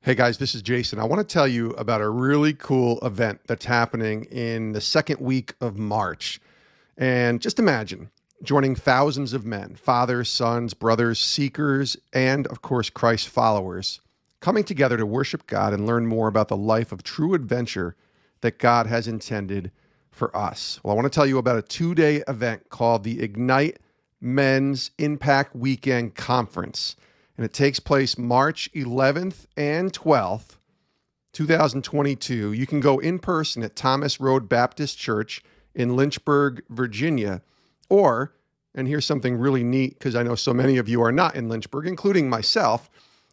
Hey guys, this is Jason. I want to tell you about a really cool event that's happening in the second week of March. And just imagine joining thousands of men, fathers, sons, brothers, seekers, and of course, Christ followers, coming together to worship God and learn more about the life of true adventure that God has intended for us. Well, I want to tell you about a 2-day event called the Ignite Men's Impact Weekend Conference. And it takes place March 11th and 12th, 2022. You can go in person at Thomas Road Baptist Church in Lynchburg, Virginia, or, and here's something really neat because I know so many of you are not in Lynchburg, including myself,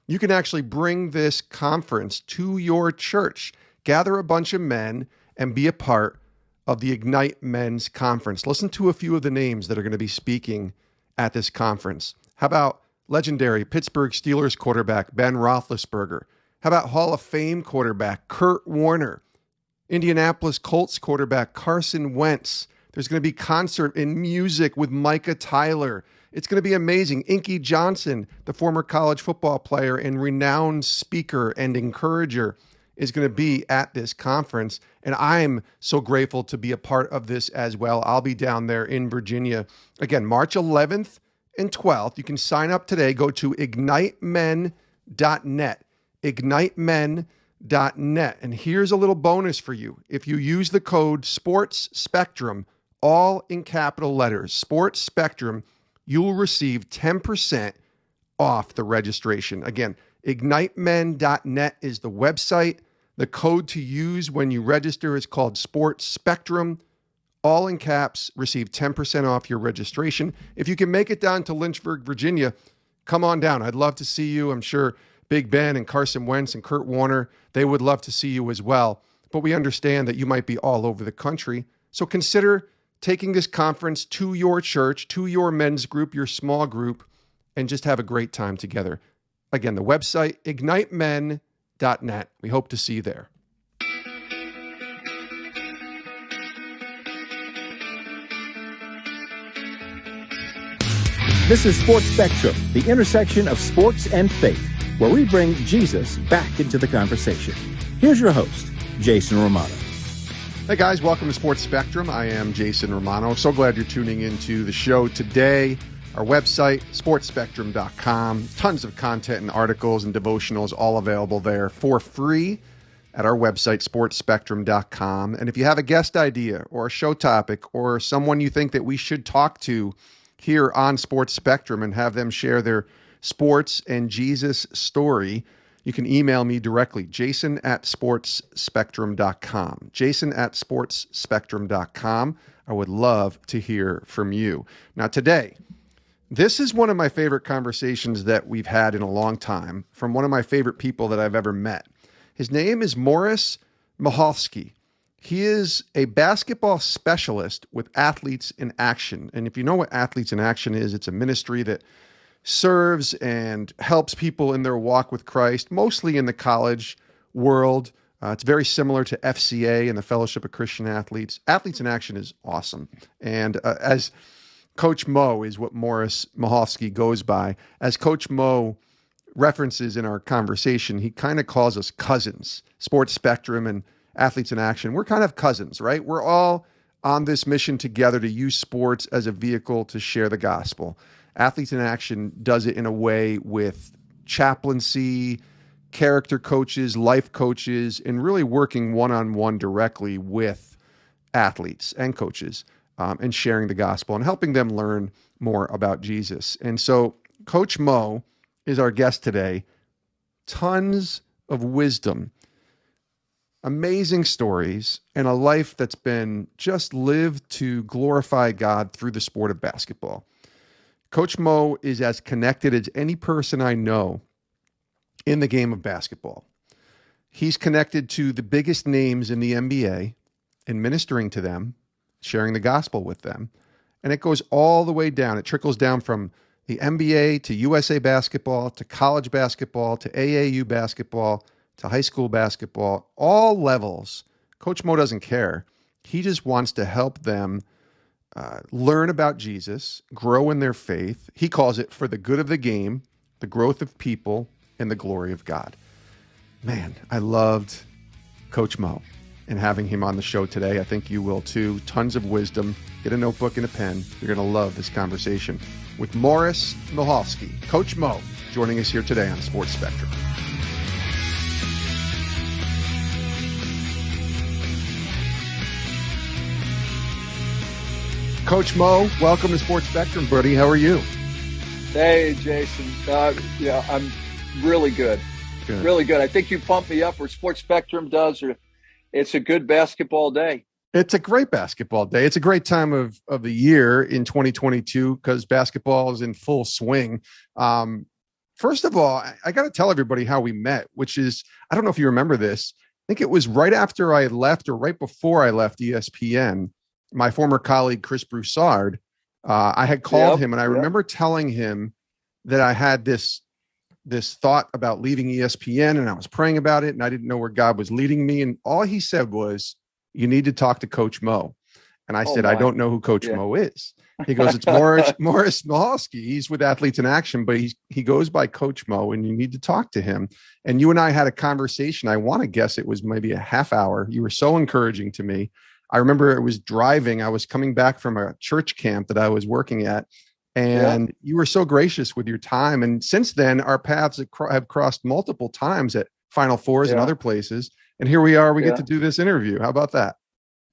you can actually bring this conference to your church. Gather a bunch of men and be a part of the Ignite Men's Conference. Listen to a few of the names that are going to be speaking at this conference. How about legendary Pittsburgh Steelers quarterback Ben Roethlisberger? How about Hall of Fame quarterback Kurt Warner? Indianapolis Colts quarterback Carson Wentz. There's going to be concert and music with Micah Tyler. It's going to be amazing. Inky Johnson, the former college football player and renowned speaker and encourager, is going to be at this conference. And I'm so grateful to be a part of this as well. I'll be down there in Virginia. Again, March 11th and 12th. You can sign up today. Go to ignitemen.net. Ignitemen.net. And here's a little bonus for you. If you use the code Sports Spectrum, all in capital letters, Sports Spectrum, you will receive 10% off the registration. Again, ignitemen.net is the website. The code to use when you register is called Sports Spectrum. All in caps, receive 10% off your registration. If you can make it down to Lynchburg, Virginia, come on down. I'd love to see you. I'm sure Big Ben and Carson Wentz and Kurt Warner, they would love to see you as well. But we understand that you might be all over the country. So consider taking this conference to your church, to your men's group, your small group, and just have a great time together. Again, the website, ignitemen.net. We hope to see you there. This is Sports Spectrum, the intersection of sports and faith, where we bring Jesus back into the conversation. Here's your host, Jason Romano. Hey guys, welcome to Sports Spectrum. I am Jason Romano. So glad you're tuning into the show today. Our website, sportspectrum.com. Tons of content and articles and devotionals all available there for free at our website, sportspectrum.com. And if you have a guest idea or a show topic or someone you think that we should talk to here on Sports Spectrum and have them share their sports and Jesus story, you can email me directly, jason@sportspectrum.com. jason@sportspectrum.com. I would love to hear from you. Now today, this is one of my favorite conversations that we've had in a long time from one of my favorite people that I've ever met. His name is Michalski. He is a basketball specialist with Athletes in Action. And if you know what Athletes in Action is, it's a ministry that serves and helps people in their walk with Christ, mostly in the college world. It's very similar to FCA and the Fellowship of Christian Athletes. Athletes in Action is awesome. And as Coach Mo is what Morris Michalski goes by, as Coach Mo references in our conversation, he kind of calls us cousins. Sports Spectrum and Athletes in Action, we're kind of cousins, right? We're all on this mission together to use sports as a vehicle to share the gospel. Athletes in Action does it in a way with chaplaincy, character coaches, life coaches, and really working one-on-one directly with athletes and coaches and sharing the gospel and helping them learn more about Jesus. And so Coach Mo is our guest today. Tons of wisdom, amazing stories, and a life that's been just lived to glorify God through the sport of basketball. Coach Mo is as connected as any person I know in the game of basketball. He's connected to the biggest names in the NBA and ministering to them, sharing the gospel with them. And it goes all the way down. It trickles down from the NBA to USA basketball, to college basketball, to AAU basketball, to high school basketball, all levels. Coach Mo doesn't care. He just wants to help them learn about Jesus, grow in their faith. He calls it for the good of the game, the growth of people, and the glory of God. Man, I loved Coach Mo and having him on the show today. I think you will too. Tons of wisdom. Get a notebook and a pen. You're going to love this conversation with Morris Michalski. Coach Mo joining us here today on Sports Spectrum. Coach Mo, welcome to Sports Spectrum, buddy. How are you? Hey, Jason. I'm really good. Really good. I think you pumped me up, or Sports Spectrum does, or it's a good basketball day. It's a great basketball day. It's a great time of the year in 2022 because basketball is in full swing. First of all, I got to tell everybody how we met, which is, I don't know if you remember this. I think it was right after I left or right before I left ESPN. My former colleague, Chris Broussard, I had called him and I remember telling him that I had this thought about leaving ESPN and I was praying about it and I didn't know where God was leading me. And all he said was, you need to talk to Coach Mo. And I said, I don't know who Coach Mo is. He goes, it's Morris Michalski. He's with Athletes in Action, but he goes by Coach Mo and you need to talk to him. And you and I had a conversation. I want to guess it was maybe a half hour. You were so encouraging to me. I remember it was driving. I was coming back from a church camp that I was working at. And you were so gracious with your time. And since then, our paths have crossed multiple times at Final Fours and other places. And here we are. We get to do this interview. How about that?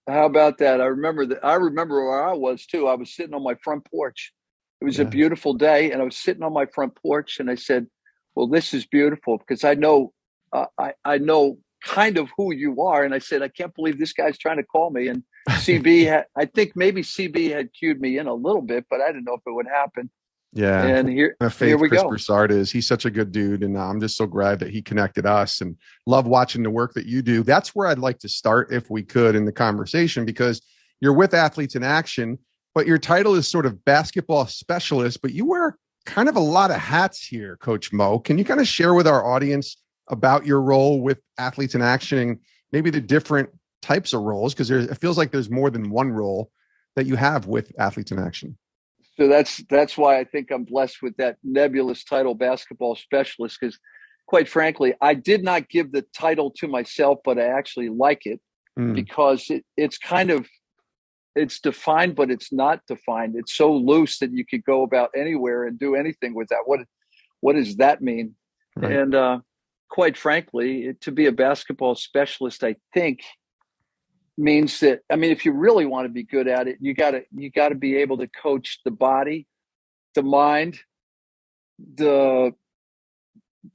How about that? I remember where I was too. I was sitting on my front porch. It was a beautiful day, and I was sitting on my front porch, and I said, "Well, this is beautiful because I know kind of who you are." And I said, "I can't believe this guy's trying to call me." And I think maybe CB had cued me in a little bit, but I didn't know if it would happen. Yeah. And here we Chris go. Broussard he's such a good dude. And I'm just so glad that he connected us and love watching the work that you do. That's where I'd like to start if we could in the conversation, because you're with Athletes in Action, but your title is sort of basketball specialist, but you wear kind of a lot of hats here, Coach Mo. Can you kind of share with our audience about your role with Athletes in Action and maybe the different types of roles? Because it feels like there's more than one role that you have with Athletes in Action. So that's why I think I'm blessed with that nebulous title, basketball specialist, because quite frankly, I did not give the title to myself, but I actually like it because it's defined, but it's not defined. It's so loose that you could go about anywhere and do anything with that. What does that mean? Right. And quite frankly, to be a basketball specialist, I think means that, I mean, if you really want to be good at it, you got to be able to coach the body, the mind, the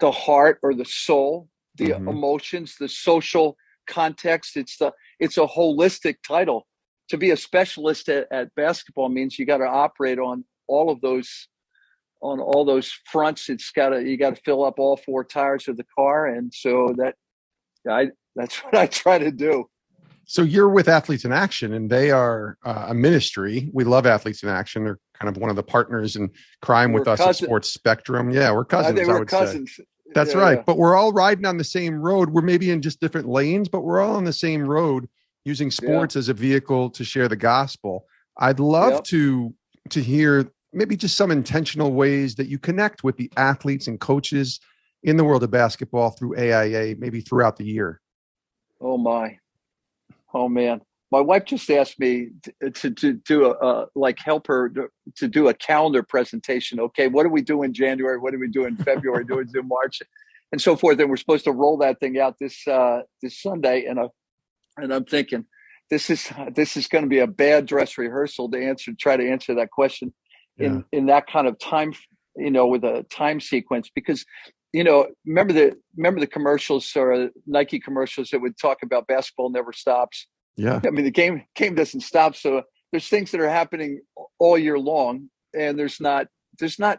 heart or the soul, the emotions, the social context. It's a holistic title. To be a specialist at basketball means you got to operate on all those fronts. You got to fill up all four tires of the car. And so that's what I try to do. So you're with Athletes in Action, and they are a ministry. We love Athletes in Action. They're kind of one of the partners in crime with us at Sports Spectrum. Yeah, we're cousins. I would cousins. Say. That's right. Yeah. But we're all riding on the same road. We're maybe in just different lanes, but we're all on the same road, using sports as a vehicle to share the gospel. I'd love to hear maybe just some intentional ways that you connect with the athletes and coaches in the world of basketball through AIA, maybe throughout the year. Oh man, my wife just asked me to do help her to do a calendar presentation. Okay, what do we do in January? What do we do in February? Do we do March, and so forth? And we're supposed to roll that thing out this Sunday. And I'm thinking this is going to be a bad dress rehearsal to try to answer that question in that kind of time, with a time sequence, because. Remember the commercials or Nike commercials that would talk about basketball never stops. Yeah. I mean, the game doesn't stop. So there's things that are happening all year long, and there's not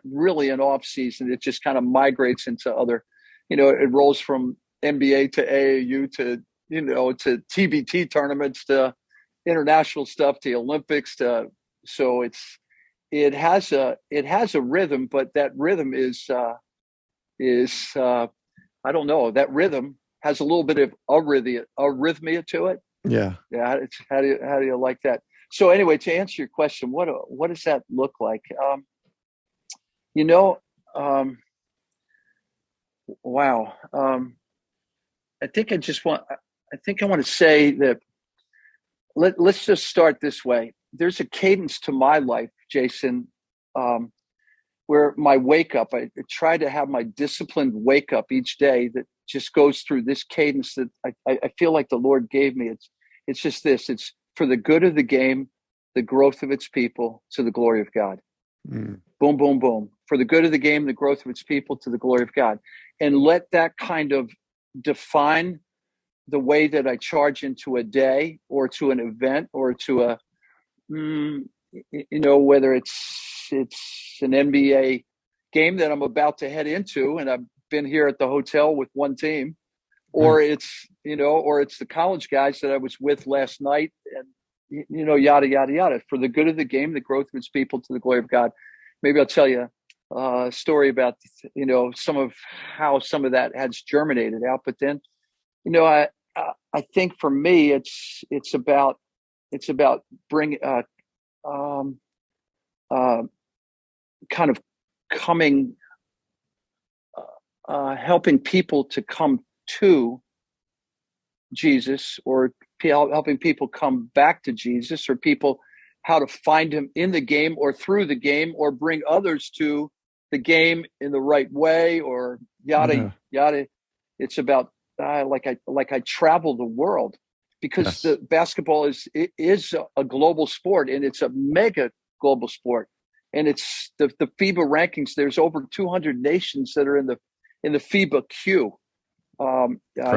really an off season. It just kind of migrates into other, it rolls from NBA to AAU to TBT tournaments to international stuff to Olympics so it has a rhythm, but that rhythm is I don't know, that rhythm has a little bit of arrhythmia to it. Yeah. How do you like that? So anyway, to answer your question, what does that look like? Wow. I want to say that let's just start this way. There's a cadence to my life, Jason, where my wake up, I try to have my disciplined wake up each day that just goes through this cadence that I feel like the Lord gave me. It's just this. It's for the good of the game, the growth of its people, to the glory of God. Boom, boom, boom. For the good of the game, the growth of its people, to the glory of God. And let that kind of define the way that I charge into a day or to an event or to a, whether it's an NBA game that I'm about to head into, and I've been here at the hotel with one team, or it's the college guys that I was with last night, and yada yada yada. For the good of the game, the growth of its people, to the glory of God. Maybe I'll tell you a story about some of how some of that has germinated out. But then, I think for me, it's about bringing kind of coming, helping people to come to Jesus, or helping people come back to Jesus, or people how to find him in the game or through the game, or bring others to the game in the right way, or yada yada. It's about like I travel the world, because the basketball is a global sport, and it's a mega global sport. And it's the FIBA rankings. There's over 200 nations that are in the FIBA queue. I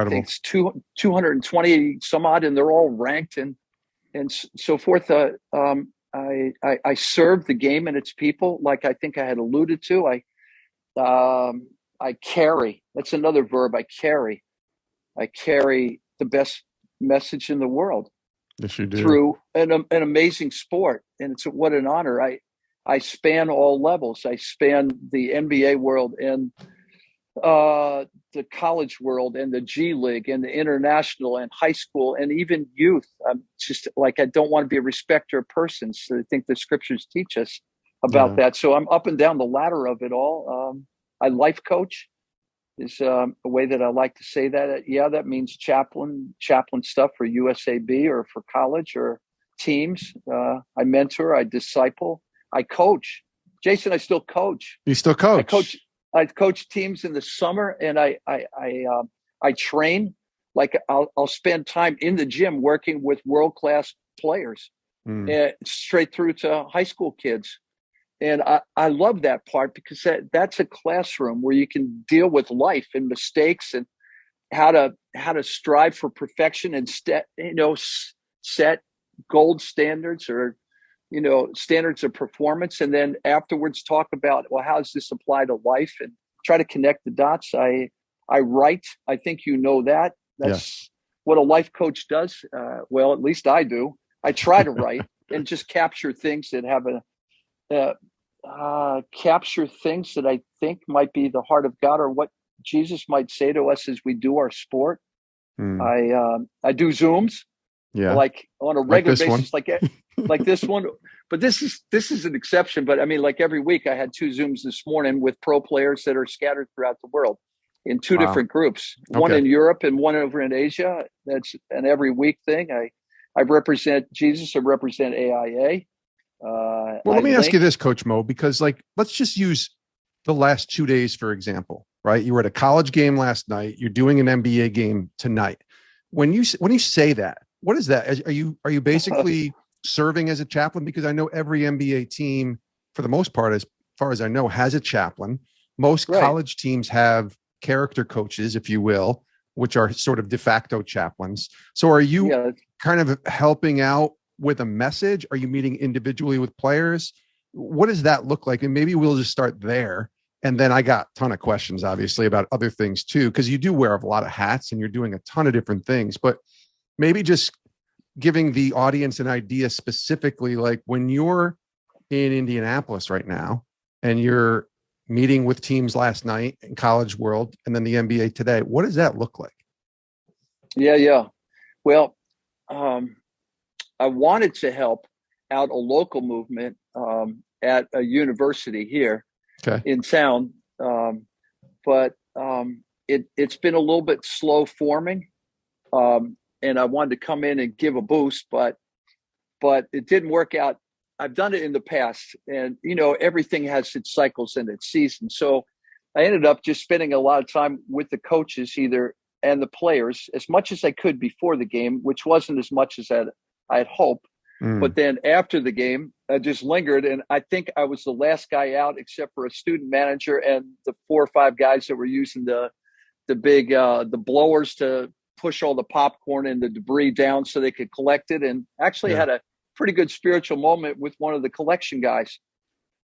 think it's 220 some odd, and they're all ranked and so forth. I serve the game and its people, like I think I had alluded to. I carry. That's another verb. I carry the best message in the world. Yes, you do. Through an amazing sport, and what an honor. I span all levels. I span the NBA world and the college world and the G League and the international and high school and even youth. I'm just like, I don't want to be a respecter of persons. So I think the scriptures teach us about that. So I'm up and down the ladder of it all. I life coach is a way that I like to say that. That means chaplain stuff for USAB or for college or teams. I mentor, I disciple, I coach. Jason, I still coach. You still coach? I coach teams in the summer, and I train. Like I'll spend time in the gym working with world-class players, straight through to high school kids. And I love that part, because that's a classroom where you can deal with life and mistakes and how to strive for perfection and set gold standards or standards of performance, and then afterwards talk about, well, how does this apply to life, and try to connect the dots. I write. I think that. That's what a life coach does. Well, at least I do. I try to write and just capture things that have capture things that I think might be the heart of God, or what Jesus might say to us as we do our sport. I do Zooms, like on a regular basis, like this one. But this is an exception. But I mean, like every week, I had 2 Zooms this morning with pro players that are scattered throughout the world in 2 different groups, one in Europe and one over in Asia. That's an every week thing. I represent Jesus. I represent AIA. Well, let me ask you this, Coach Mo, because let's just use the last 2 days, for example, right? You were at a college game last night. You're doing an NBA game tonight. When you say that, what is that? Are you basically serving as a chaplain? Because I know every NBA team, for the most part, as far as I know, has a chaplain. Most college teams have character coaches, if you will, which are sort of de facto chaplains. So are you kind of helping out with a message? Are you meeting individually with players? What does that look like? And maybe we'll just start there. And then I got a ton of questions, obviously, about other things too, because you do wear a lot of hats and you're doing a ton of different things. But maybe just giving the audience an idea specifically, like when you're in Indianapolis right now and you're meeting with teams last night in college world and then the NBA today, what does that look like? Yeah. Well, I wanted to help out a local movement at a university here in town. But it's been a little bit slow forming. And I wanted to come in and give a boost, but it didn't work out. I've done it in the past, and everything has its cycles and its seasons. So I ended up just spending a lot of time with the coaches and the players as much as I could before the game, which wasn't as much as I had hoped. But then after the game, I just lingered, and I think I was the last guy out except for a student manager and the 4 or 5 guys that were using the big the blowers to push all the popcorn and the debris down so they could collect it. And actually had a pretty good spiritual moment with one of the collection guys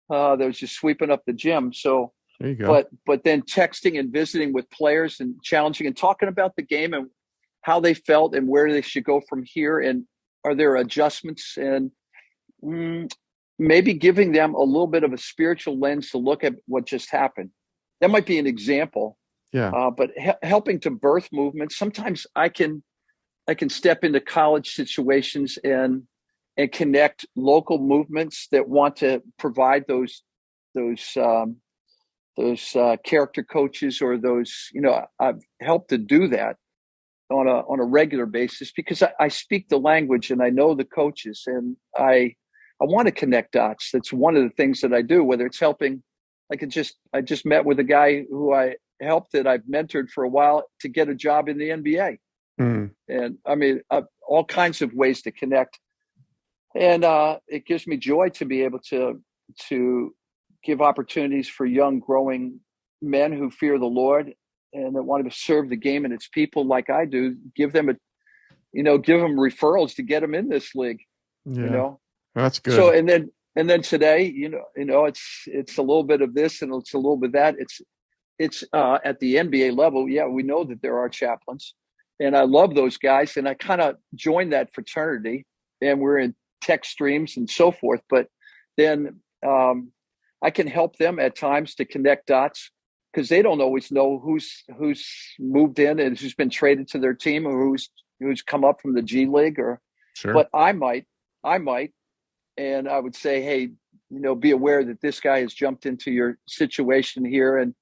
that was just sweeping up the gym. So there you go. But then texting and visiting with players and challenging and talking about the game and how they felt and where they should go from here. And are there adjustments, and maybe giving them a little bit of a spiritual lens to look at what just happened. That might be an example. Yeah. But helping to birth movements. Sometimes I can step into college situations and connect local movements that want to provide those character coaches, or those, I've helped to do that on a regular basis because I speak the language and I know the coaches, and I want to connect dots. That's one of the things that I do, whether it's helping. I just met with a guy who I helped that I've mentored for a while to get a job in the NBA. And I mean, all kinds of ways to connect. And it gives me joy to be able to give opportunities for young, growing men who fear the Lord and that want to serve the game and its people like I do. Give them referrals to get them in this league. Yeah. That's good. So and then today, it's a little bit of this and it's a little bit of that. It's at the NBA level. Yeah, we know that there are chaplains, and I love those guys, and I kind of joined that fraternity, and we're in text streams and so forth. But then I can help them at times to connect dots because they don't always know who's moved in and who's been traded to their team, or who's come up from the G League, or. Sure. But I might, and I would say, hey, be aware that this guy has jumped into your situation here, and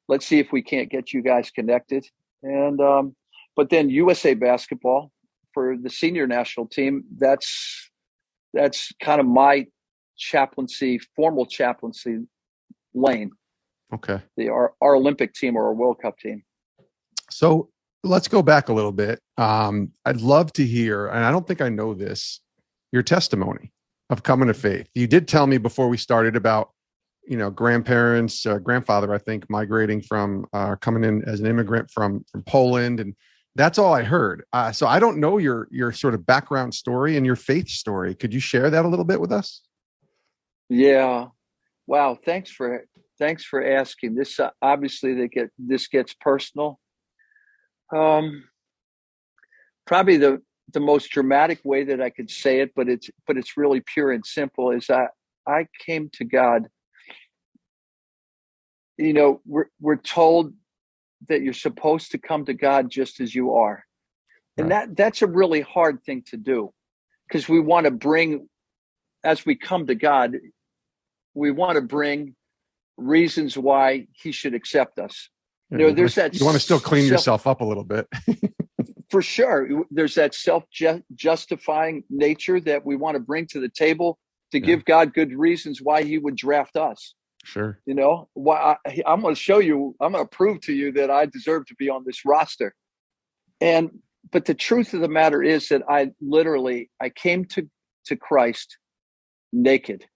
let's see if we can't get you guys connected. And but then USA basketball for the senior national team, that's kind of my formal chaplaincy lane. Okay. Our Olympic team or our World Cup team. So let's go back a little bit. I'd love to hear, and I don't think I know this, your testimony of coming to faith. You did tell me before we started about, grandparents, grandfather, I think, migrating from, coming in as an immigrant from Poland. And that's all I heard. So I don't know your sort of background story and your faith story. Could you share that a little bit with us? Yeah. Wow. Thanks for asking. This obviously this gets personal. Probably the most dramatic way that I could say it, but it's really pure and simple, is I came to God. We're told that you're supposed to come to God just as you are. And that's a really hard thing to do, because we want to bring, as we come to God, we want to bring reasons why he should accept us. There's that you want to still clean yourself up a little bit. For sure. There's that self-justifying nature that we want to bring to the table to give God good reasons why he would draft us. Sure. Why I'm going to show you, I'm going to prove to you that I deserve to be on this roster. But the truth of the matter is that I came to Christ naked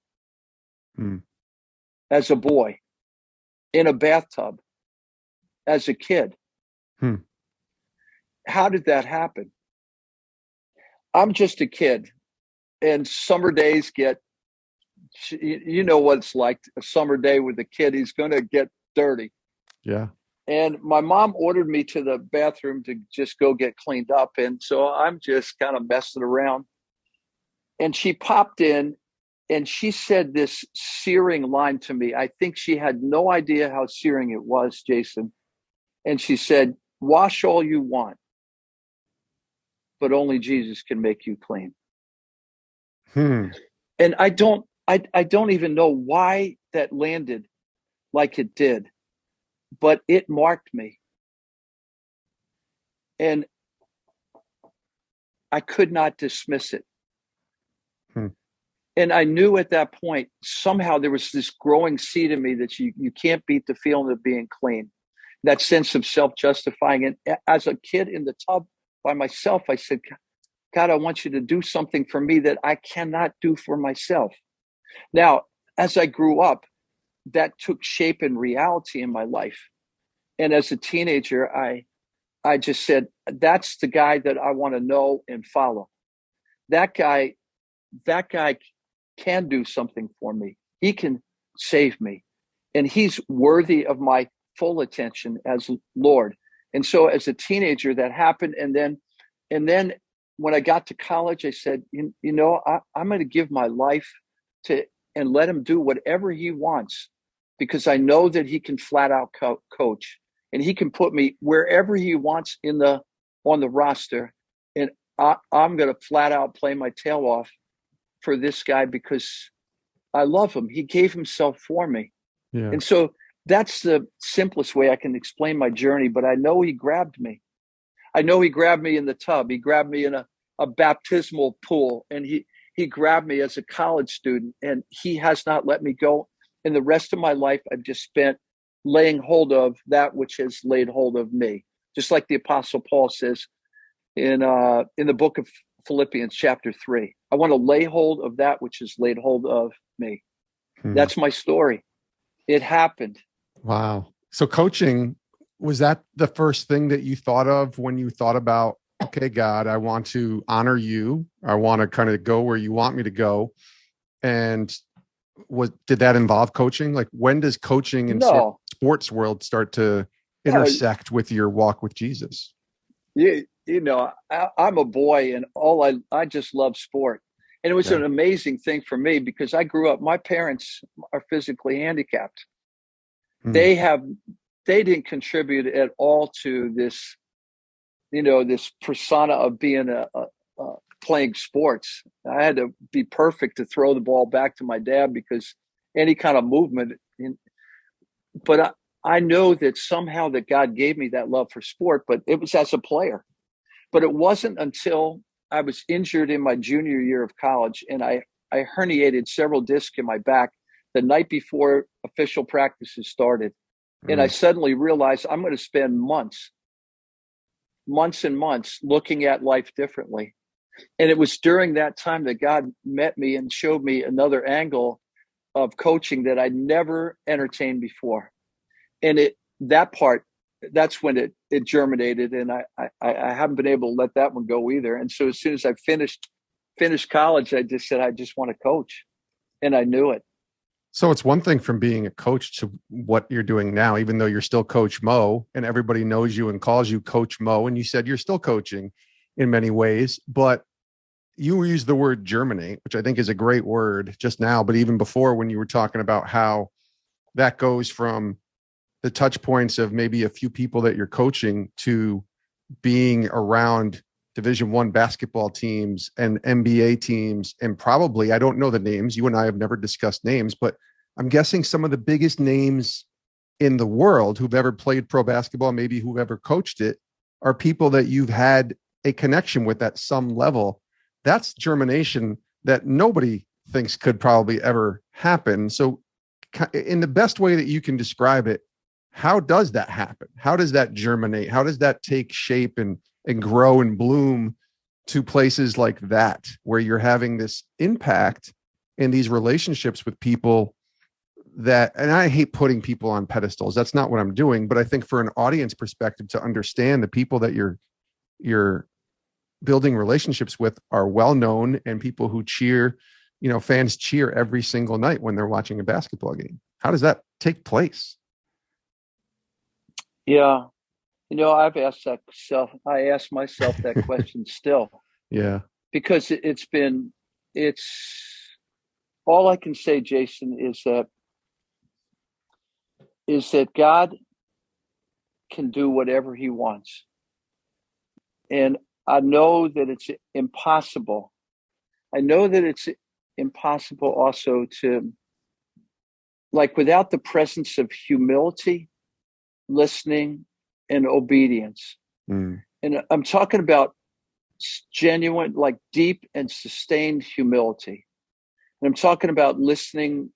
as a boy, in a bathtub, as a kid. How did that happen? I'm just a kid, and summer days you know what it's like, a summer day with a kid. He's going to get dirty. Yeah. And my mom ordered me to the bathroom to just go get cleaned up. And so I'm just kind of messing around. And she popped in and she said this searing line to me. I think she had no idea how searing it was, Jason. And she said, wash all you want, but only Jesus can make you clean. And I don't even know why that landed like it did, but it marked me. And I could not dismiss it. And I knew at that point, somehow there was this growing seed in me that you can't beat the feeling of being clean, that sense of self-justifying. And as a kid in the tub by myself, I said, God, I want you to do something for me that I cannot do for myself. Now, as I grew up, that took shape and reality in my life. And as a teenager, I just said, that's the guy that I want to know and follow. That guy can do something for me. He can save me. And he's worthy of my full attention as Lord. And so as a teenager, that happened. And then when I got to college, I said, I'm going to give my life to and let him do whatever he wants, because I know that he can flat out coach, and he can put me wherever he wants on the roster. And I'm going to flat out play my tail off for this guy because I love him. He gave himself for me. Yeah. And so that's the simplest way I can explain my journey. But I know he grabbed me. I know he grabbed me in the tub. He grabbed me in a baptismal pool. And he grabbed me as a college student. And he has not let me go. And the rest of my life, I've just spent laying hold of that which has laid hold of me. Just like the Apostle Paul says in the book of Philippians chapter 3. I want to lay hold of that which is laid hold of me. That's my story. It happened. Wow. So coaching, was that the first thing that you thought of when you thought about, okay, God, I want to honor you. I want to kind of go where you want me to go. And did that involve coaching? Like, when does coaching in sports world start to intersect with your walk with Jesus? I'm a boy, and I just love sport. And it was an amazing thing for me because I grew up, my parents are physically handicapped. They didn't contribute at all to this, this persona of being playing sports. I had to be perfect to throw the ball back to my dad because any kind of movement. But I know that somehow that God gave me that love for sport, but it was as a player. But it wasn't until I was injured in my junior year of college, and I herniated several discs in my back the night before official practices started. And I suddenly realized I'm going to spend months and months looking at life differently. And it was during that time that God met me and showed me another angle of coaching that I never entertained before. And that's when it germinated, and I haven't been able to let that one go either. And so as soon as I finished college, I just said, I just want to coach, and I knew it. So it's one thing from being a coach to what you're doing now, even though you're still Coach Mo and everybody knows you and calls you Coach Mo, and you said you're still coaching in many ways, but you use the word germinate, which I think is a great word just now, but even before, when you were talking about how that goes from the touch points of maybe a few people that you're coaching to being around Division I basketball teams and NBA teams. And probably, I don't know the names. You and I have never discussed names, but I'm guessing some of the biggest names in the world who've ever played pro basketball, maybe who've ever coached it, are people that you've had a connection with at some level. That's germination that nobody thinks could probably ever happen. So in the best way that you can describe it, how does that happen? How does that germinate? How does that take shape and grow and bloom to places like that, where you're having this impact in these relationships with people that, and I hate putting people on pedestals. That's not what I'm doing. But I think for an audience perspective, to understand the people that you're building relationships with are well-known, and people who cheer, fans cheer every single night when they're watching a basketball game. How does that take place? Yeah. I ask myself that question still. Yeah. Because it's all I can say, Jason, is that God can do whatever he wants. And I know that it's impossible. I know that it's impossible also to, like, without the presence of humility, listening, and obedience. And I'm talking about genuine, like deep and sustained humility. And I'm talking about listening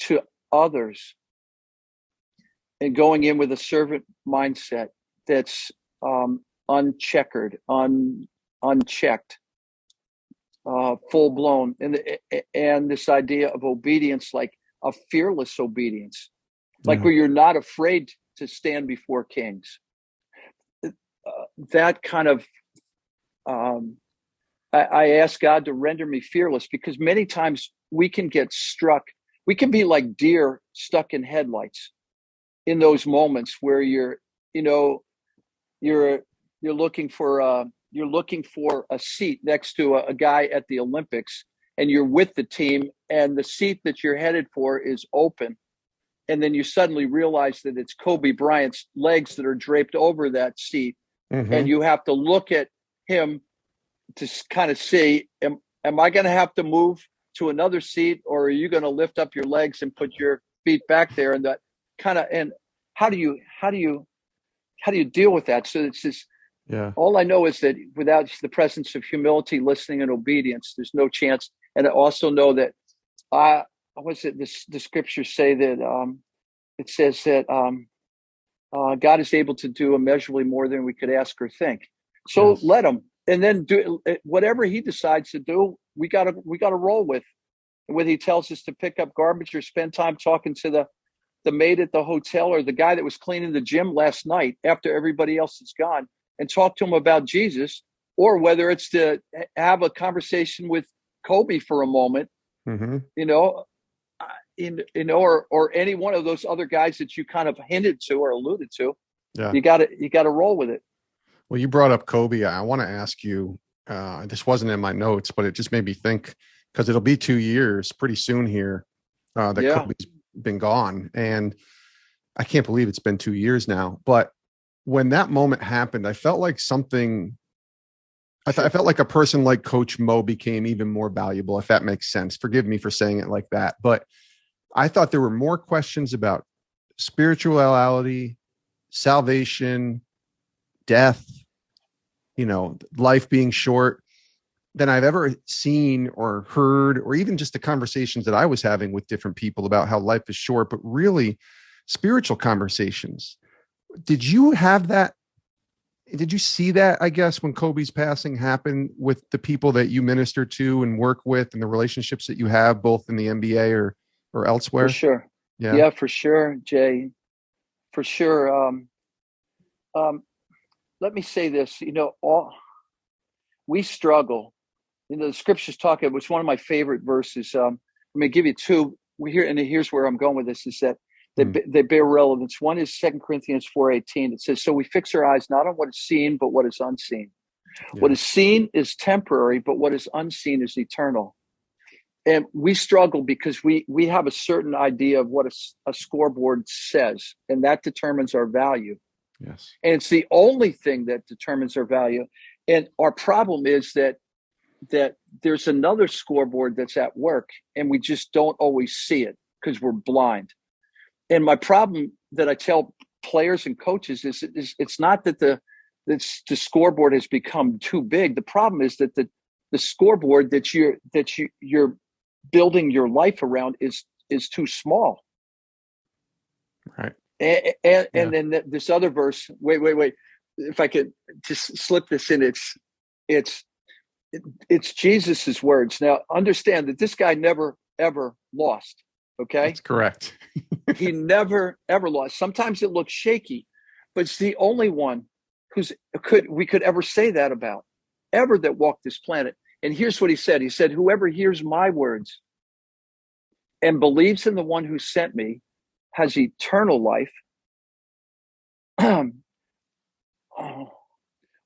to others and going in with a servant mindset that's uncheckered, unchecked, full blown, and this idea of obedience, like a fearless obedience, like where you're not afraid to stand before kings. That kind of, I ask God to render me fearless, because many times we can get struck. We can be like deer stuck in headlights in those moments where you're looking for a seat next to a guy at the Olympics, and you're with the team, and the seat that you're headed for is open, and then you suddenly realize that it's Kobe Bryant's legs that are draped over that seat, and you have to look at him to kind of see, am I going to have to move to another seat, or are you going to lift up your legs and put your feet back there? And that kind of, and how do you deal with that? So it's just, all I know is that without the presence of humility, listening, and obedience, there's no chance. And I also know that the scriptures say that it says that God is able to do immeasurably more than we could ask or think. So let him, and then do whatever he decides to do. We gotta roll with. Whether he tells us to pick up garbage or spend time talking to the maid at the hotel, or the guy that was cleaning the gym last night after everybody else is gone, and talk to him about Jesus, or whether it's to have a conversation with Kobe for a moment, or any one of those other guys that you kind of hinted to or alluded to. You got to roll with it. Well, you brought up Kobe. I want to ask you, this wasn't in my notes, but it just made me think, because it'll be 2 years pretty soon here that Kobe's been gone. And I can't believe it's been 2 years now. But when that moment happened, I felt like I felt like a person like Coach Mo became even more valuable, if that makes sense. Forgive me for saying it like that. But I thought there were more questions about spirituality, salvation, death, life being short, than I've ever seen or heard, or even just the conversations that I was having with different people about how life is short, but really spiritual conversations. Did you have that? Did you see that, I guess, when Kobe's passing happened with the people that you minister to and work with, and the relationships that you have both in the NBA or elsewhere? For sure. Yeah, for sure, Jay. For sure. Let me say this, we struggle. The scriptures talk, it was one of my favorite verses. I'm going to give you two. Here's where I'm going with this, is that they bear relevance. One is 2 Corinthians 4:18. It says, so we fix our eyes not on what is seen, but what is unseen. Yeah. What is seen is temporary, but what is unseen is eternal. And we struggle because we have a certain idea of what a scoreboard says, and that determines our value. Yes. And it's the only thing that determines our value. And our problem is that there's another scoreboard that's at work, and we just don't always see it because we're blind. And my problem that I tell players and coaches is it's not that the scoreboard has become too big. The problem is that the scoreboard that you're building your life around is too small. Right. And then this other verse, wait, if I could just slip this in, it's Jesus's words. Now understand that this guy never ever lost. Okay. That's correct. He never ever lost. Sometimes it looks shaky, but it's the only one we could ever say that about, ever, that walked this planet. And here's what he said. He said, whoever hears my words and believes in the one who sent me has eternal life,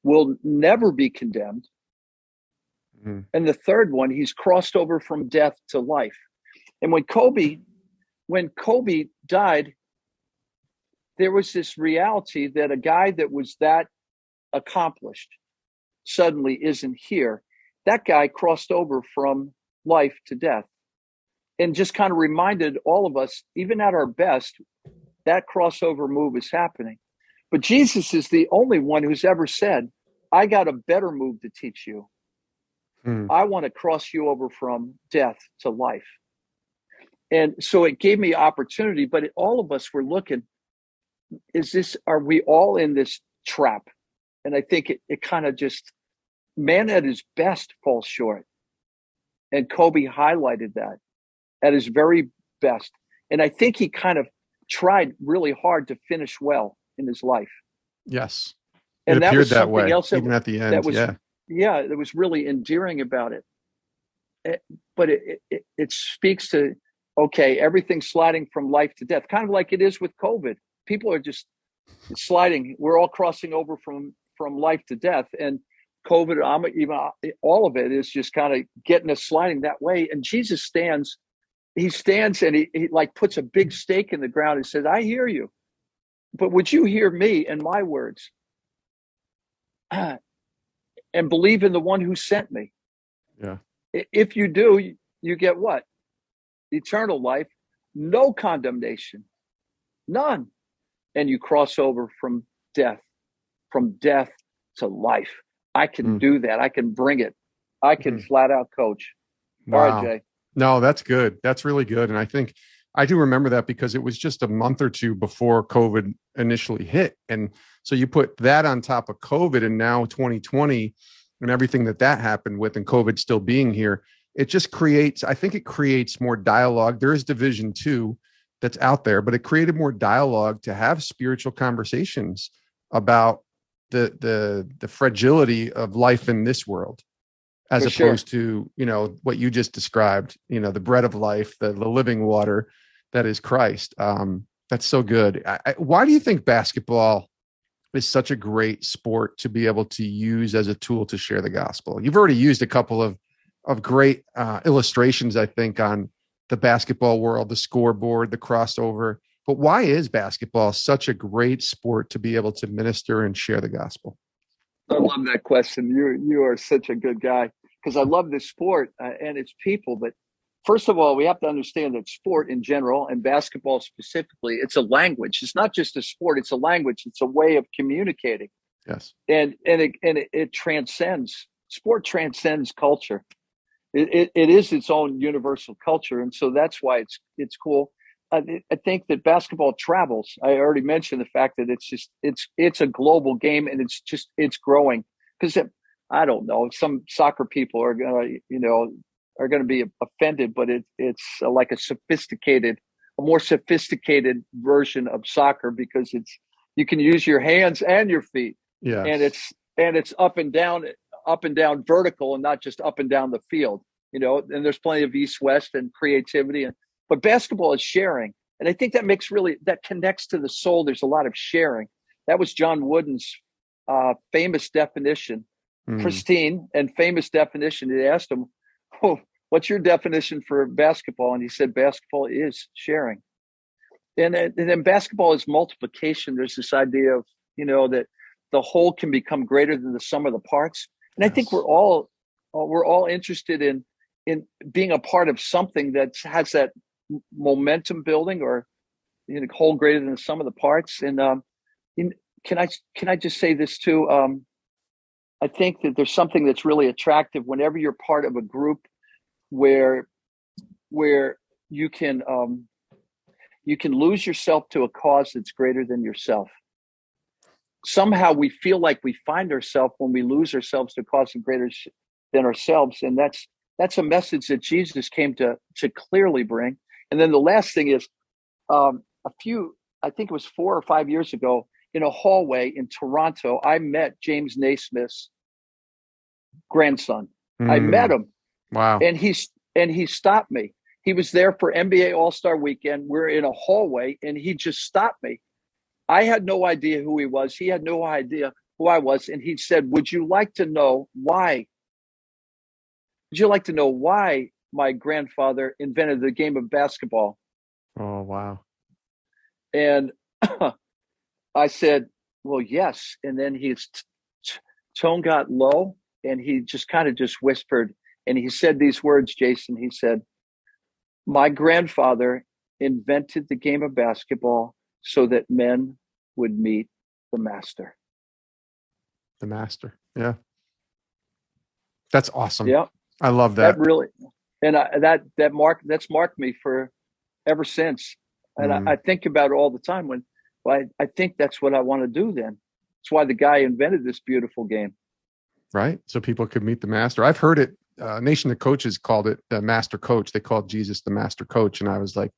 will never be condemned. Mm-hmm. And the third one, he's crossed over from death to life. And when Kobe died, there was this reality that a guy that was that accomplished suddenly isn't here. That guy crossed over from life to death, and just kind of reminded all of us, even at our best, that crossover move is happening. But Jesus is the only one who's ever said, I got a better move to teach you. I want to cross you over from death to life. And so it gave me opportunity, but all of us were looking, are we all in this trap? And I think it kind of just, man at his best falls short. And Kobe highlighted that at his very best. And I think he kind of tried really hard to finish well in his life. Yes. And that was that something way, else even at the end. That was, that was really endearing about it. But it speaks to, okay, everything's sliding from life to death, kind of like it is with COVID. People are just sliding. We're all crossing over from life to death. And COVID, all of it is just kind of getting us sliding that way. And Jesus stands and he like puts a big stake in the ground and says, I hear you, but would you hear me and my words and believe in the one who sent me? Yeah. If you do, you get what? Eternal life, no condemnation, none. And you cross over from death to life. I can do that. I can bring it. I can flat out coach. Wow. All right, Jay. No, that's good. That's really good. And I think I do remember that because it was just a month or two before COVID initially hit. And so you put that on top of COVID and now 2020 and everything that happened with, and COVID still being here, it just creates, I think it creates more dialogue. There is division too that's out there, but it created more dialogue to have spiritual conversations about the fragility of life in this world, as opposed to, what you just described, the bread of life, the living water that is Christ. That's so good. Why do you think basketball is such a great sport to be able to use as a tool to share the gospel? You've already used a couple of great illustrations, I think, on the basketball world, the scoreboard, the crossover. But why is basketball such a great sport to be able to minister and share the gospel? I love that question. You are such a good guy, because I love this sport and its people. But first of all, we have to understand that sport in general and basketball specifically, it's a language. It's not just a sport. It's a language. It's a way of communicating. Yes. And it transcends. Sport transcends culture. It is its own universal culture. And so that's why it's cool. I think that basketball travels. I already mentioned the fact that it's a global game, and it's growing, because I don't know, some soccer people are gonna be offended, but it's like a more sophisticated version of soccer, because you can use your hands and your feet. Yeah. And it's up and down vertical, and not just up and down the field, and there's plenty of east-west and creativity. But basketball is sharing. And I think that connects to the soul. There's a lot of sharing. That was John Wooden's famous definition, pristine and famous definition. They asked him, what's your definition for basketball? And he said, basketball is sharing. And then basketball is multiplication. There's this idea of, that the whole can become greater than the sum of the parts. And Yes. I think we're all interested in being a part of something that has that momentum building, or whole greater than the sum of the parts. And can I just say this too? I think that there's something that's really attractive whenever you're part of a group where you can lose yourself to a cause that's greater than yourself. Somehow we feel like we find ourselves when we lose ourselves to a cause greater than ourselves, and that's a message that Jesus came to clearly bring. And then the last thing is, I think it was 4 or 5 years ago, in a hallway in Toronto, I met James Naismith's grandson. I met him. Wow. And he stopped me. He was there for NBA All-Star Weekend. We're in a hallway, and he just stopped me. I had no idea who he was. He had no idea who I was. And he said, would you like to know why? Would you like to know why my grandfather invented the game of basketball? Oh, wow. And I said, well, yes. And then his tone got low, and he just kind of just whispered, and he said these words, Jason. He said, my grandfather invented the game of basketball so that men would meet the master. The master. Yeah. That's awesome. Yeah. I love that. That really, and that's marked me for ever since. And I think about it all the time when I think that's what I want to do then. That's why the guy invented this beautiful game. Right. So people could meet the master. I've heard it. Nation of Coaches called it the master coach. They called Jesus the master coach. And I was like,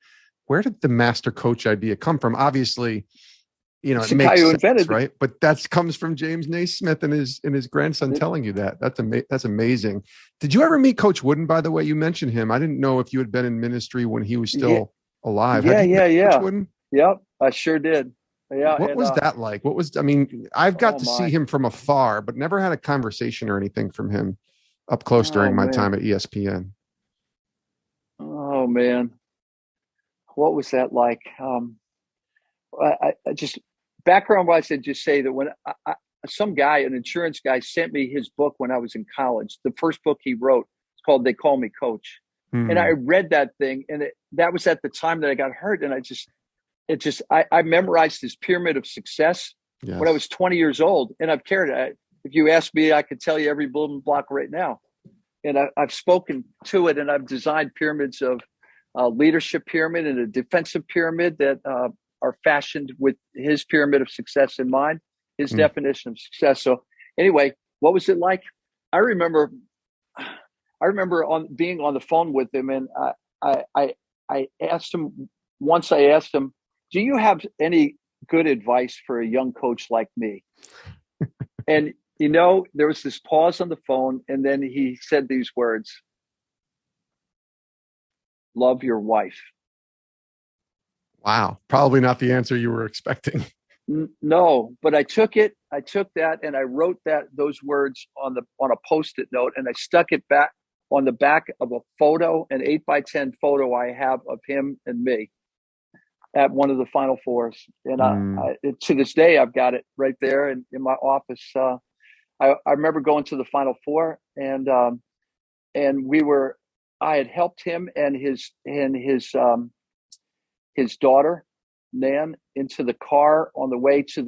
where did the master coach idea come from? Obviously, you know, It's it the guy makes who sense, invented right? But that comes from James Naismith and his grandson telling you that. That's amazing. Did you ever meet Coach Wooden, by the way? You mentioned him. I didn't know if you had been in ministry when he was still alive. Yeah, Have you met Coach Wooden? Yep, I sure did. Yeah. What was that like? I've got to see him from afar, but never had a conversation or anything from him up close during my time at ESPN. Oh man. What was that like? I just background wise, I'd just say that when some guy, an insurance guy, sent me his book when I was in college, the first book he wrote, it's called They Call Me Coach. And I read that thing, and that was at the time that I got hurt. And I memorized his pyramid of success when I was 20 years old. And I've carried it. If you ask me, I could tell you every building block right now. And I've spoken to it, and I've designed pyramids of leadership pyramid and a defensive pyramid that are fashioned with his pyramid of success in mind, his definition of success. So anyway, what was it like? I remember being on the phone with him, and I asked him once. Do you have any good advice for a young coach like me? And there was this pause on the phone, and then he said these words: love your wife. Wow. Probably not the answer you were expecting. No, but I took that and I wrote those words on a Post-it note, and I stuck it back on the back of a photo, an 8x10 photo I have of him and me at one of the Final Fours. And to this day, I've got it right there in my office. I remember going to the Final Four, and I had helped him and his daughter Nan into the car on the way to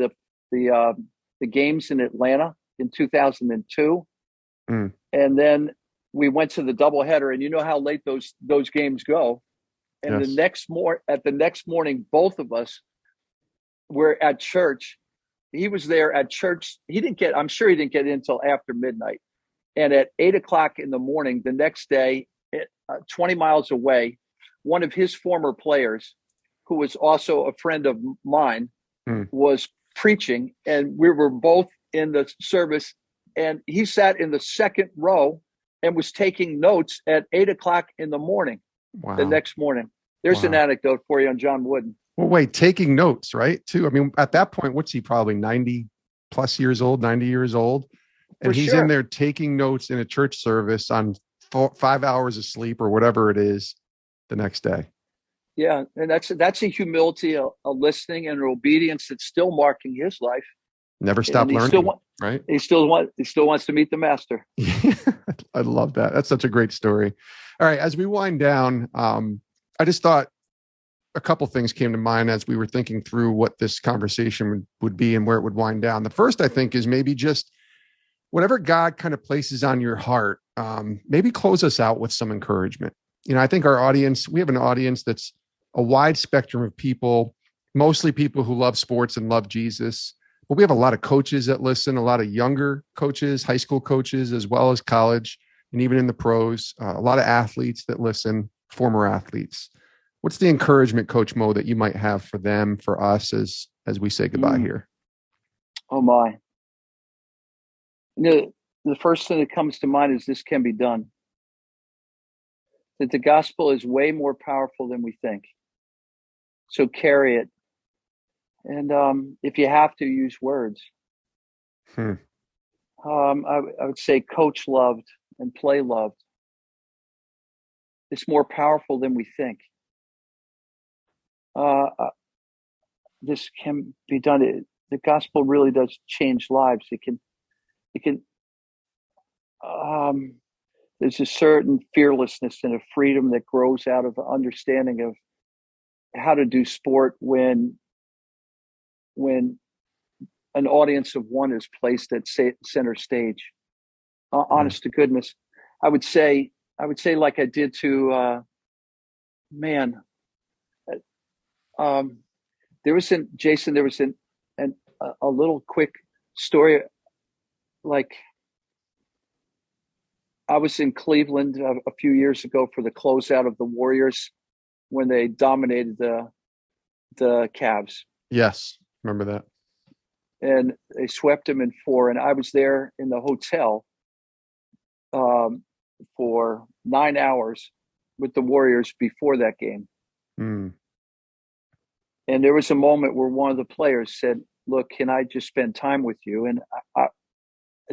the games in Atlanta in 2002, and then we went to the doubleheader. And you know how late those games go. And the next morning, both of us were at church. He was there at church. I'm sure he didn't get in until after midnight. And at 8:00 in the morning, the next day, 20 miles away, one of his former players, who was also a friend of mine, was preaching, and we were both in the service, and he sat in the second row and was taking notes at 8:00 in the morning. Wow. The next morning. There's an anecdote for you on John Wooden. Well, wait, taking notes, right? Too. I mean, at that point, what's he, probably 90 years old? And he's in there taking notes in a church service on 5 hours of sleep or whatever it is the next day. Yeah. And that's a humility, a listening, and an obedience that's still marking his life. Never stop learning, right? He still wants to meet the master. I love that. That's such a great story. All right. As we wind down, I just thought a couple things came to mind as we were thinking through what this conversation would be and where it would wind down. The first, I think, is maybe just whatever God kind of places on your heart, maybe close us out with some encouragement. I think we have an audience that's a wide spectrum of people, mostly people who love sports and love Jesus. But we have a lot of coaches that listen, a lot of younger coaches, high school coaches, as well as college, and even in the pros, a lot of athletes that listen, former athletes. What's the encouragement, Coach Mo, that you might have for them, for us, as we say goodbye here? Oh my. The first thing that comes to mind is this can be done. That the gospel is way more powerful than we think. So carry it. And if you have to, use words. I would say coach loved and play loved. It's more powerful than we think. This can be done. The gospel really does change lives. It can. There's a certain fearlessness and a freedom that grows out of the understanding of how to do sport when an audience of one is placed at center stage. Honest to goodness, I would say like I did to there was a little quick story. Like, I was in Cleveland a few years ago for the closeout of the Warriors when they dominated the Cavs. Yes, remember that. And they swept them in 4. And I was there in the hotel for 9 hours with the Warriors before that game. Mm. And there was a moment where one of the players said, "Look, can I just spend time with you?" And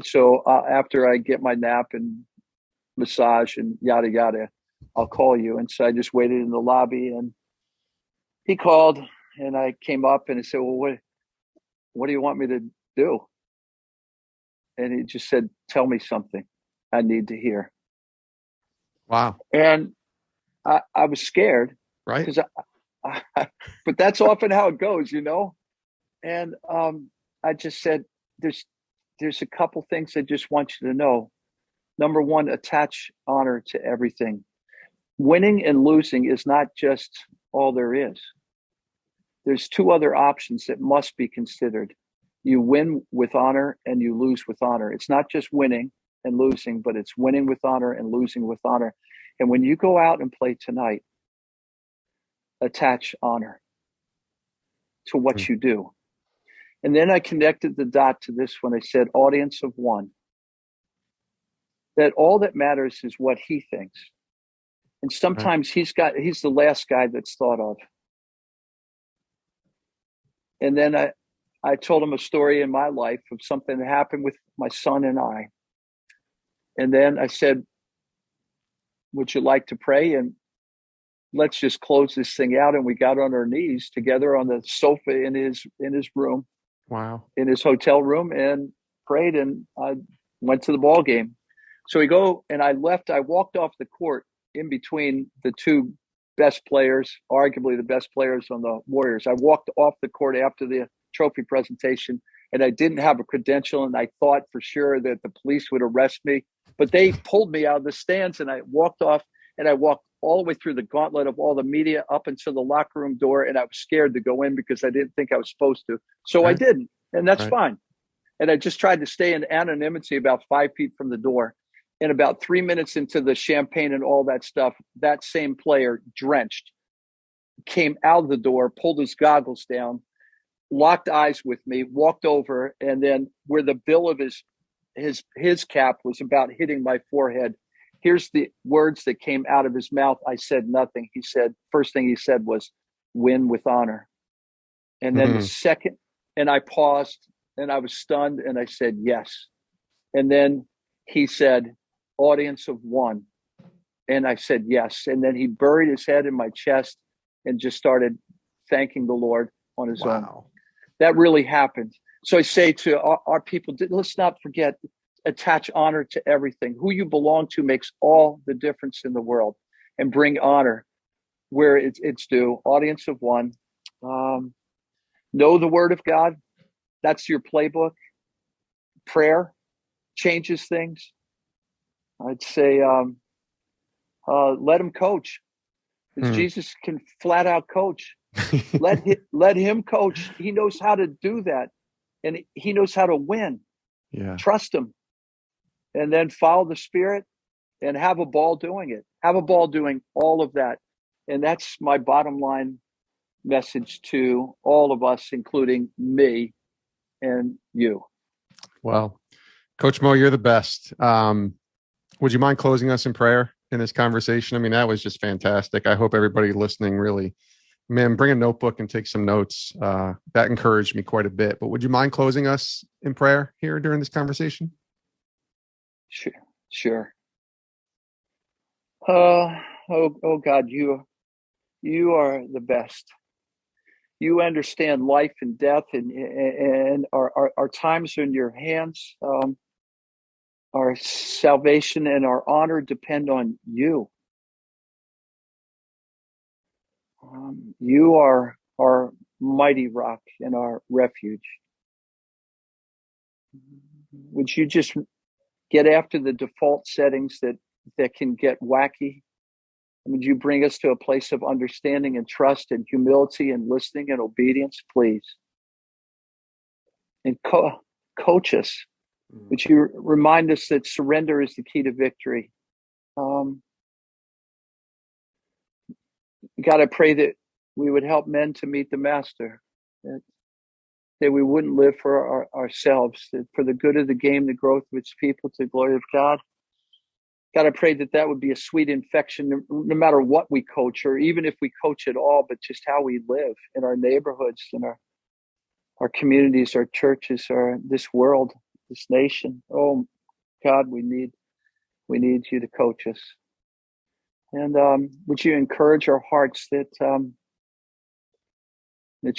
so after I get my nap and massage and yada yada, I'll call you. And so I just waited in the lobby, and he called, and I came up and he said, "Well, what do you want me to do?" And he just said, "Tell me something I need to hear." Wow. And I was scared, right? Because but that's often how it goes, you know. And I just said, "There's a couple things I just want you to know. Number one, attach honor to everything. Winning and losing is not just all there is. There's 2 other options that must be considered. You win with honor and you lose with honor. It's not just winning and losing, but it's winning with honor and losing with honor. And when you go out and play tonight, attach honor to what you do." And then I connected the dot to this when I said, audience of one, that all that matters is what he thinks. And sometimes he's the last guy that's thought of. And then I told him a story in my life of something that happened with my son and I. And then I said, "Would you like to pray? And let's just close this thing out." And we got on our knees together on the sofa in his room. Wow. In his hotel room, and prayed, and I went to the ball game. So we go, and I walked off the court in between the 2 best players, arguably the best players on the Warriors. I walked off the court after the trophy presentation, and I didn't have a credential, and I thought for sure that the police would arrest me, but they pulled me out of the stands, and I walked off, and I walked all the way through the gauntlet of all the media up into the locker room door, and I was scared to go in because I didn't think I was supposed to. So I didn't, and that's fine. And I just tried to stay in anonymity about 5 feet from the door. And about 3 minutes into the champagne and all that stuff, that same player, drenched, came out of the door, pulled his goggles down, locked eyes with me, walked over, and then where the bill of his cap was about hitting my forehead, here's the words that came out of his mouth. I said nothing. He said, first thing he said was, "Win with honor." And then the second, and I paused, and I was stunned, and I said, "Yes." And then he said, "Audience of one." And I said, "Yes." And then he buried his head in my chest and just started thanking the Lord on his own. That really happened. So I say to our people, let's not forget, attach honor to everything. Who you belong to makes all the difference in the world, and bring honor where it's due. Audience of one. Know the word of God. That's your playbook. Prayer changes things. I'd say let him coach. Because Jesus can flat out coach. Let him coach. He knows how to do that. And he knows how to win. Yeah. Trust him. And then follow the Spirit and have a ball doing it. Have a ball doing all of that. And that's my bottom line message to all of us, including me and you. Well, Coach Mo, you're the best. Would you mind closing us in prayer in this conversation? I mean, that was just fantastic. I hope everybody listening really, man, bring a notebook and take some notes. That encouraged me quite a bit. But would you mind closing us in prayer here during this conversation? Sure. Oh God, you are the best. You understand life and death, and our times are in your hands. Our salvation and our honor depend on you. You are our mighty rock and our refuge. Would you just get after the default settings that can get wacky? Would you bring us to a place of understanding and trust and humility and listening and obedience, please? And coach us. Would you remind us that surrender is the key to victory? God, I pray that we would help men to meet the master, that we wouldn't live for ourselves, that for the good of the game, the growth of its people, to the glory of God. God, I pray that would be a sweet infection, no matter what we coach, or even if we coach at all, but just how we live in our neighborhoods, in our communities, our churches, this world, this nation. Oh, God, we need you to coach us. And would you encourage our hearts that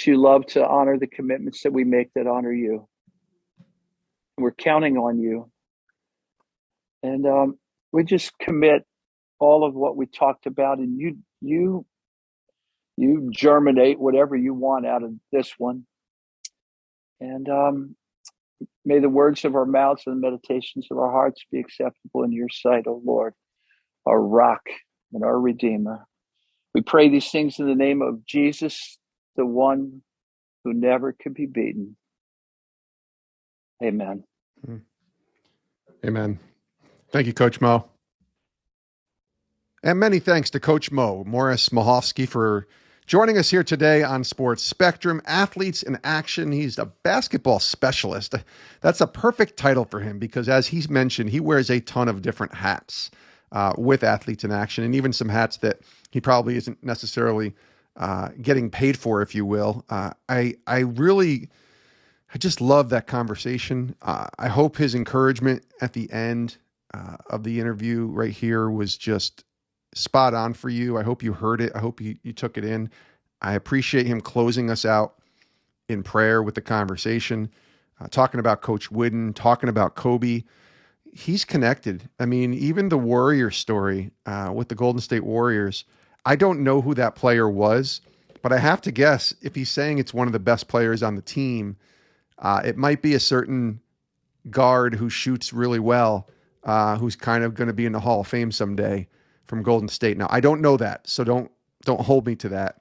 you love to honor the commitments that we make that honor you. We're counting on you. And we just commit all of what we talked about, and you germinate whatever you want out of this one. And may the words of our mouths and the meditations of our hearts be acceptable in your sight, O Lord, our rock and our Redeemer. We pray these things in the name of Jesus, the one who never could be beaten. Amen. Amen. Thank you, Coach Mo. And many thanks to Coach Mo, Morris Michalski, for joining us here today on Sports Spectrum. Athletes in Action. He's a basketball specialist. That's a perfect title for him because, as he's mentioned, he wears a ton of different hats with Athletes in Action, and even some hats that he probably isn't necessarily getting paid for, if you will. I just love that conversation. I hope his encouragement at the end of the interview right here was just spot on for you. I hope you heard it. I hope you took it in. I appreciate him closing us out in prayer with the conversation, talking about Coach Wooden, talking about Kobe. He's connected. I mean, even the Warrior story with the Golden State Warriors, I don't know who that player was, but I have to guess if he's saying it's one of the best players on the team, it might be a certain guard who shoots really well, who's kind of going to be in the Hall of Fame someday from Golden State. Now, I don't know that, so don't hold me to that.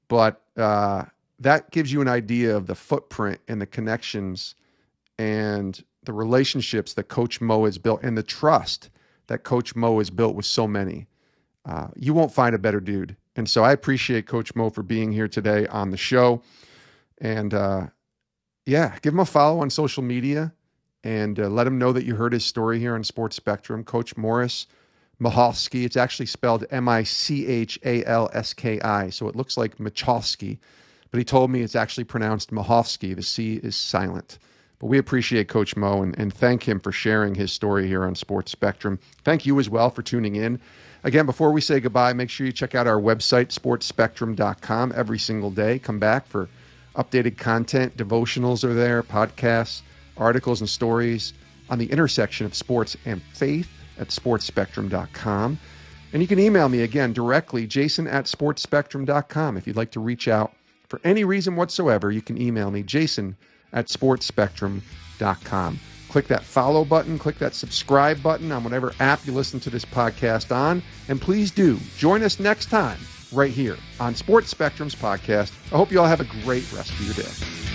But that gives you an idea of the footprint and the connections and the relationships that Coach Mo has built and the trust that Coach Mo has built with so many. You won't find a better dude. And so I appreciate Coach Mo for being here today on the show. And give him a follow on social media and let him know that you heard his story here on Sports Spectrum. Coach Morris Michalski. It's actually spelled Michalski. So it looks like Michalski, but he told me it's actually pronounced Michalski. The C is silent. But we appreciate Coach Mo and thank him for sharing his story here on Sports Spectrum. Thank you as well for tuning in. Again, before we say goodbye, make sure you check out our website, sportspectrum.com, every single day. Come back for updated content. Devotionals are there, podcasts, articles, and stories on the intersection of sports and faith at sportspectrum.com. And you can email me again directly, jason@sportspectrum.com. If you'd like to reach out for any reason whatsoever, you can email me, jason@sportspectrum.com. Click that follow button, click that subscribe button on whatever app you listen to this podcast on. And please do join us next time right here on Sports Spectrum's podcast. I hope you all have a great rest of your day.